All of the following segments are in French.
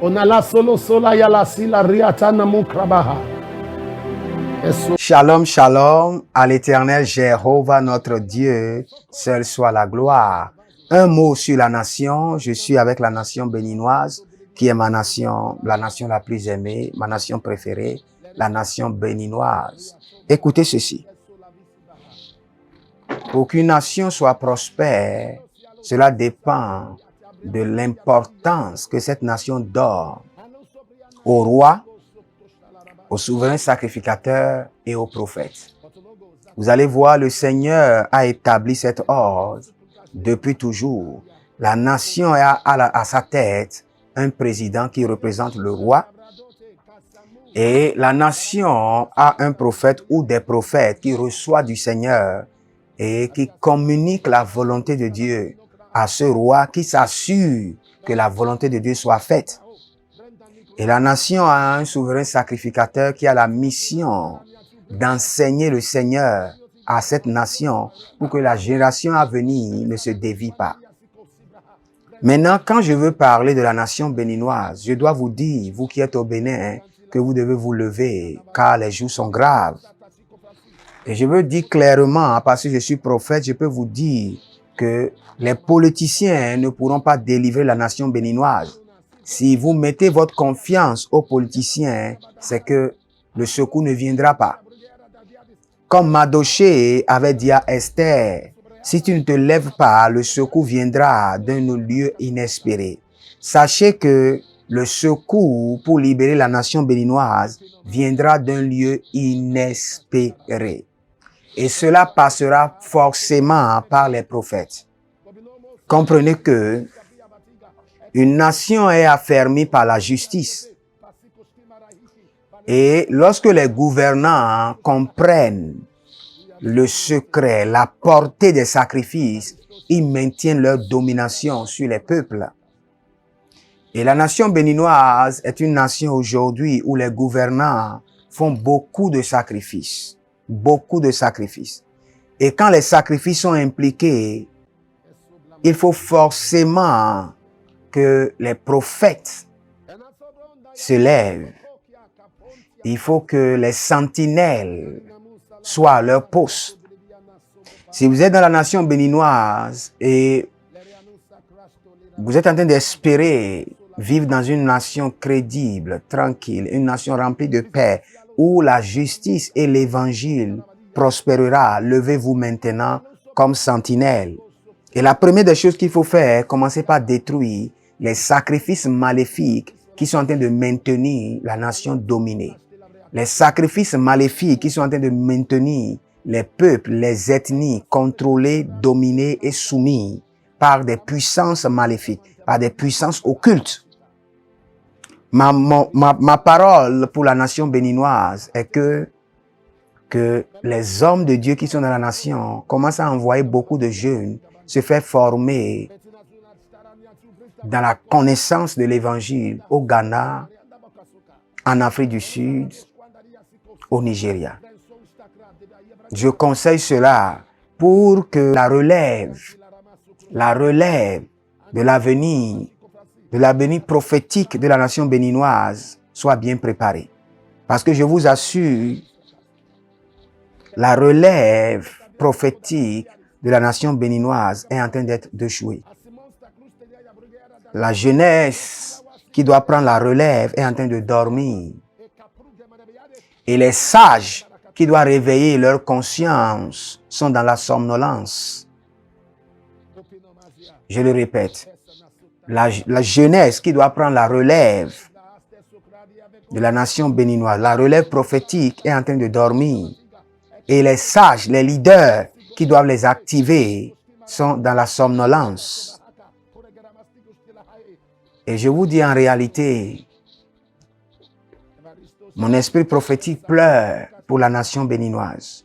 On a la solo sola ya la si la riatana mukrabaha. Shalom, shalom, à l'Éternel Jéhovah notre Dieu, seul soit la gloire. Un mot sur la nation, je suis avec la nation béninoise, qui est ma nation, la nation la plus aimée, ma nation préférée, la nation béninoise. Écoutez ceci. Pour qu'une nation soit prospère, cela dépend de l'importance que cette nation donne au roi, aux souverains sacrificateurs et aux prophètes. Vous allez voir, le Seigneur a établi cet ordre depuis toujours. La nation a à sa tête un président qui représente le roi, et la nation a un prophète ou des prophètes qui reçoivent du Seigneur et qui communiquent la volonté de Dieu à ce roi, qui s'assure que la volonté de Dieu soit faite. Et la nation a un souverain sacrificateur qui a la mission d'enseigner le Seigneur à cette nation pour que la génération à venir ne se dévie pas. Maintenant, quand je veux parler de la nation béninoise, je dois vous dire, vous qui êtes au Bénin, que vous devez vous lever car les jours sont graves. Et je veux dire clairement, parce que je suis prophète, je peux vous dire que les politiciens ne pourront pas délivrer la nation béninoise. Si vous mettez votre confiance aux politiciens, c'est que le secours ne viendra pas. Comme Mardochée avait dit à Esther, si tu ne te lèves pas, le secours viendra d'un lieu inespéré. Sachez que le secours pour libérer la nation béninoise viendra d'un lieu inespéré. Et cela passera forcément par les prophètes. Comprenez que une nation est affermie par la justice. Et lorsque les gouvernants comprennent le secret, la portée des sacrifices, ils maintiennent leur domination sur les peuples. Et la nation béninoise est une nation aujourd'hui où les gouvernants font beaucoup de sacrifices. Beaucoup de sacrifices. Et quand les sacrifices sont impliqués, il faut forcément que les prophètes se lèvent. Il faut que les sentinelles soient à leur poste. Si vous êtes dans la nation béninoise et vous êtes en train d'espérer vivre dans une nation crédible, tranquille, une nation remplie de paix, où la justice et l'évangile prospérera, levez-vous maintenant comme sentinelle. Et la première des choses qu'il faut faire, commencez par détruire les sacrifices maléfiques qui sont en train de maintenir la nation dominée. Les sacrifices maléfiques qui sont en train de maintenir les peuples, les ethnies contrôlés, dominés et soumis par des puissances maléfiques, par des puissances occultes. Ma parole pour la nation béninoise est que les hommes de Dieu qui sont dans la nation commencent à envoyer beaucoup de jeunes se faire former dans la connaissance de l'évangile au Ghana, en Afrique du Sud, au Nigeria. Je conseille cela pour que la relève de l'avenir prophétique de la nation béninoise soit bien préparée. Parce que je vous assure, la relève prophétique de la nation béninoise est en train d'être déchouée. La jeunesse qui doit prendre la relève est en train de dormir. Et les sages qui doivent réveiller leur conscience sont dans la somnolence. Je le répète, la jeunesse qui doit prendre la relève de la nation béninoise, la relève prophétique est en train de dormir. Et les sages, les leaders qui doivent les activer sont dans la somnolence. Et je vous dis en réalité, mon esprit prophétique pleure pour la nation béninoise.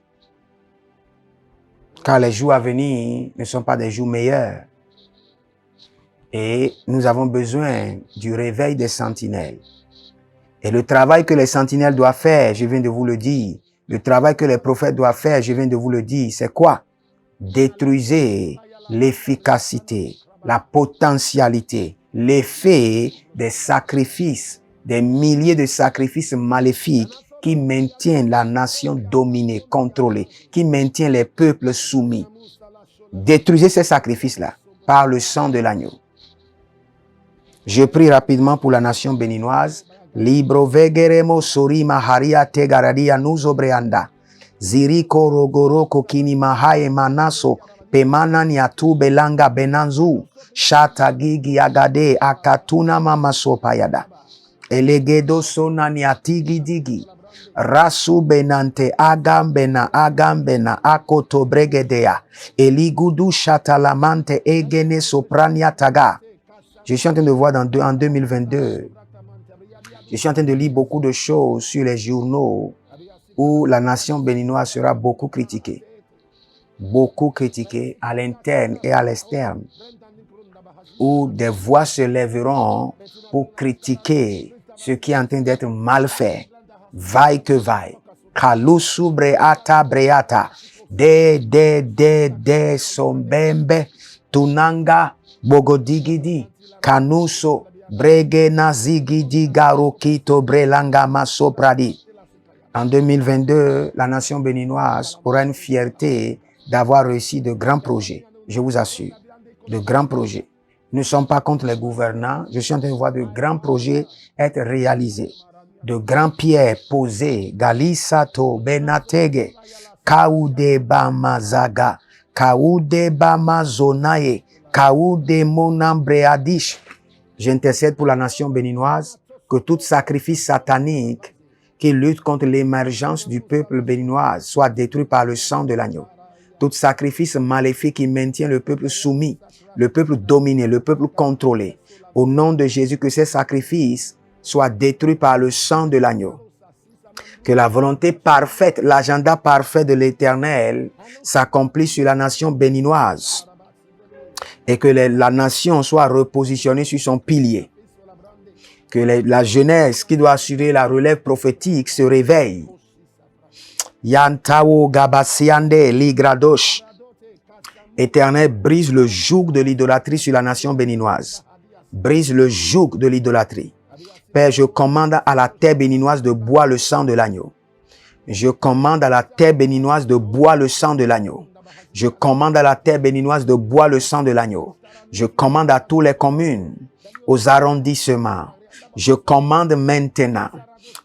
Car les jours à venir ne sont pas des jours meilleurs. Et nous avons besoin du réveil des sentinelles. Et le travail que les sentinelles doivent faire, je viens de vous le dire. Le travail que les prophètes doivent faire, je viens de vous le dire. C'est quoi? Détruisez l'efficacité, la potentialité, l'effet des sacrifices, des milliers de sacrifices maléfiques qui maintiennent la nation dominée, contrôlée, qui maintient les peuples soumis. Détruisez ces sacrifices-là par le sang de l'agneau. Je prie rapidement pour la nation béninoise. Libro vegeremo sorima haria tegaradia nuzobreanda. Ziriko rogoroko kini mahae manaso pemana niatu belanga benanzu. Shata gigi agade akatuna mama sopayada. Elegedo sona niatigi digi. Rasu benante agambena akoto bregedea. Eligudu shatalamante egene soprania taga. Je suis en train de voir en 2022, je suis en train de lire beaucoup de choses sur les journaux où la nation béninoise sera beaucoup critiquée à l'interne et à l'externe, où des voix se lèveront pour critiquer ce qui est en train d'être mal fait. Vaille que vaille. Kalusu breata breata. De sombembe. Tunanga bogodigidi. Kanuso brege nazigidi garokito brelanga masopradi. En 2022, la nation béninoise aura une fierté d'avoir réussi de grands projets. Je vous assure, de grands projets. Nous ne sommes pas contre les gouvernants. Je suis en train de voir de grands projets être réalisés. De grands pierres posées. Galisato benatege. Kaude bamazaga. Kaude bamazonaye. Kaude monambreadish. J'intercède pour la nation béninoise que tout sacrifice satanique qui lutte contre l'émergence du peuple béninois soit détruit par le sang de l'agneau. Tout sacrifice maléfique qui maintient le peuple soumis, le peuple dominé, le peuple contrôlé. Au nom de Jésus, que ces sacrifices soient détruits par le sang de l'agneau. Que la volonté parfaite, l'agenda parfait de l'Éternel s'accomplisse sur la nation béninoise. Et que la nation soit repositionnée sur son pilier. Que la jeunesse qui doit assurer la relève prophétique se réveille. Yantawo Gabasiande Ligradosh. Éternel, brise le joug de l'idolâtrie sur la nation béninoise. Brise le joug de l'idolâtrie. Père, je commande à la terre béninoise de boire le sang de l'agneau. Je commande à la terre béninoise de boire le sang de l'agneau. Je commande à la terre béninoise de boire le sang de l'agneau. Je commande à tous les communes, aux arrondissements. Je commande maintenant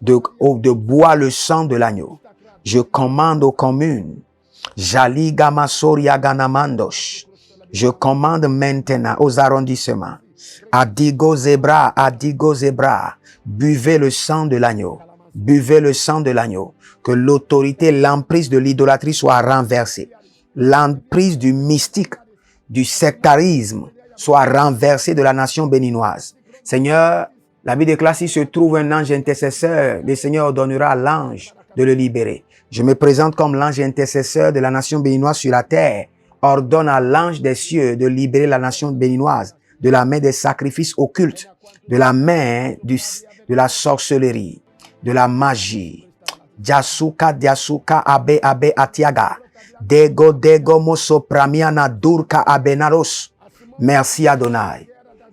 de boire le sang de l'agneau. Je commande aux communes. Jali Gamasoria Ganamandosh. Je commande maintenant aux arrondissements. Adigo Zebra. Buvez le sang de l'agneau. Buvez le sang de l'agneau. Que l'autorité, l'emprise de l'idolâtrie soit renversée. L'emprise du mystique, du sectarisme soit renversée de la nation béninoise. Seigneur, la Bible déclare, s'il se trouve un ange intercesseur, le Seigneur ordonnera à l'ange de le libérer. Je me présente comme l'ange intercesseur de la nation béninoise sur la terre. Ordonne à l'ange des cieux de libérer la nation béninoise de la main des sacrifices occultes, de la main de la sorcellerie, de la magie. Diasuka abe atiaga. Dego moso pramiana durka abenaros. Merci Adonai.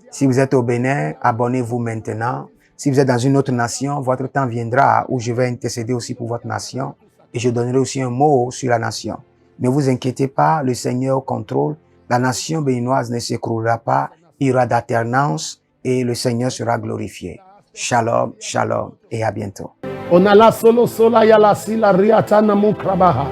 Si vous êtes au Bénin, abonnez-vous maintenant. Si vous êtes dans une autre nation, votre temps viendra où je vais intercéder aussi pour votre nation et je donnerai aussi un mot sur la nation. Ne vous inquiétez pas, le Seigneur contrôle. La nation béninoise ne s'écroulera pas. Il y aura d'alternance et le Seigneur sera glorifié. Shalom, shalom et à bientôt. Onala solo sola yala sila riatana mukrabaha.